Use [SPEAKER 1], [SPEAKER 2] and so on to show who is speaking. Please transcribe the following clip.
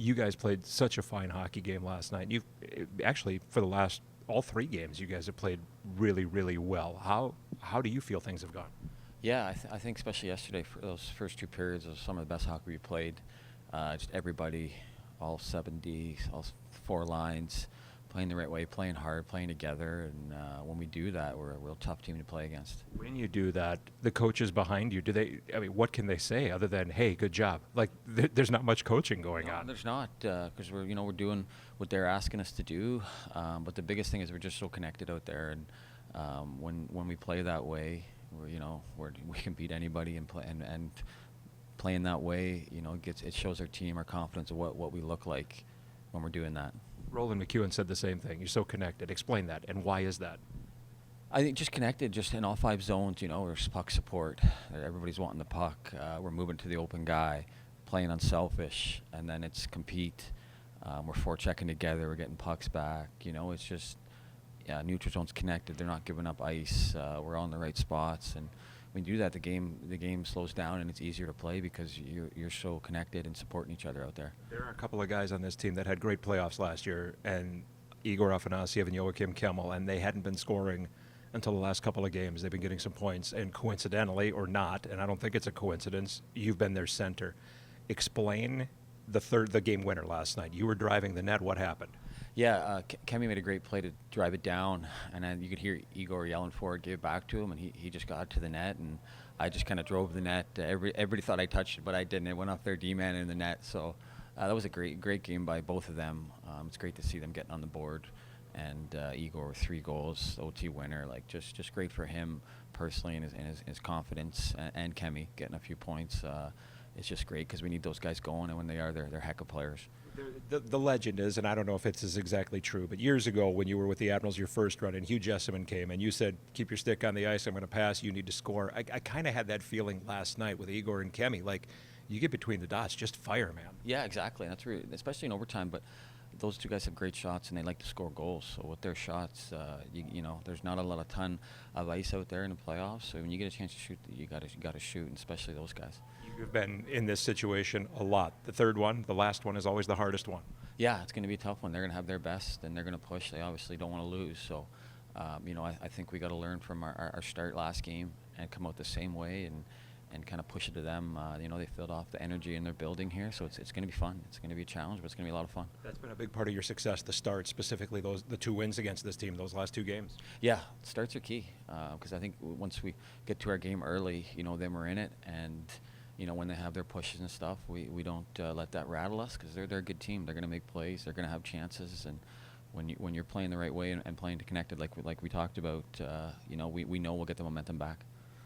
[SPEAKER 1] you guys played such a fine hockey game last night. You've actually, for the last all three games, you guys have played really, really well. How do you feel things have gone?
[SPEAKER 2] Yeah, I think especially yesterday for those first two periods was some of the best hockey we played. Just everybody, all 70, four lines, playing the right way, playing hard, playing together, and when we do that, we're a real tough team to play against.
[SPEAKER 1] When you do that, the coaches behind you, do they? I mean, what can they say other than "Hey, good job"? Like, there's not much coaching going
[SPEAKER 2] No,
[SPEAKER 1] on.
[SPEAKER 2] there's not, because we're doing what they're asking us to do. But the biggest thing is we're just so connected out there, and when we play that way, we can beat anybody and play and playing that way, it shows our team our confidence of what we look like when we're doing that.
[SPEAKER 1] Roland McEwen said the same thing. You're so connected. Explain that, and why is that?
[SPEAKER 2] I think just connected, just in all five zones. There's puck support. Everybody's wanting the puck. We're moving to the open guy, playing unselfish, and then it's compete. We're forechecking together. We're getting pucks back. It's just neutral zone's connected. They're not giving up ice. We're all in the right spots, and when you do that, the game slows down and it's easier to play because you're so connected and supporting each other out there.
[SPEAKER 1] There are a couple of guys on this team that had great playoffs last year, and Igor Afanasyev and Joakim Kemmel, and they hadn't been scoring until the last couple of games. They've been getting some points, and coincidentally or not, and I don't think it's a coincidence, you've been their center. Explain the game winner last night. You were driving the net. What happened?
[SPEAKER 2] Yeah, Kemi made a great play to drive it down, and then you could hear Igor yelling for it, give it back to him, and he just got to the net, and I just kind of drove the net. Everybody thought I touched it, but I didn't. It went off their D-man in the net, so that was a great game by both of them. It's great to see them getting on the board, and Igor with 3 goals, OT winner, like just great for him personally and his confidence, and Kemi getting a few points. It's just great because we need those guys going, and when they are, they're heck of players.
[SPEAKER 1] The legend is, and I don't know if it's exactly true, but years ago when you were with the Admirals your first run and Hugh Jessamine came and you said, keep your stick on the ice, I'm going to pass, you need to score. I kind of had that feeling last night with Igor and Kemi. Like, you get between the dots, just fire, man.
[SPEAKER 2] Yeah, exactly. That's really, especially in overtime, but those two guys have great shots and they like to score goals. So with their shots, there's not a lot of ton of ice out there in the playoffs. So when you get a chance to shoot, you got to shoot, and especially those guys.
[SPEAKER 1] You've been in this situation a lot. The third one, the last one, is always the hardest one.
[SPEAKER 2] Yeah, it's going to be a tough one. They're going to have their best, and they're going to push. They obviously don't want to lose. So, I think we got to learn from our start last game and come out the same way and kind of push it to them. They filled off the energy in their building here, so it's going to be fun. It's going to be a challenge, but it's going to be a lot of fun.
[SPEAKER 1] That's been a big part of your success, the start, specifically the 2 wins against this team, those last 2 games.
[SPEAKER 2] Yeah, starts are key because I think once we get to our game early, then we're in it, and when they have their pushes and stuff, we don't let that rattle us because they're a good team. They're going to make plays. They're going to have chances, and when you're playing the right way and playing connected like we talked about, we know we'll get the momentum back.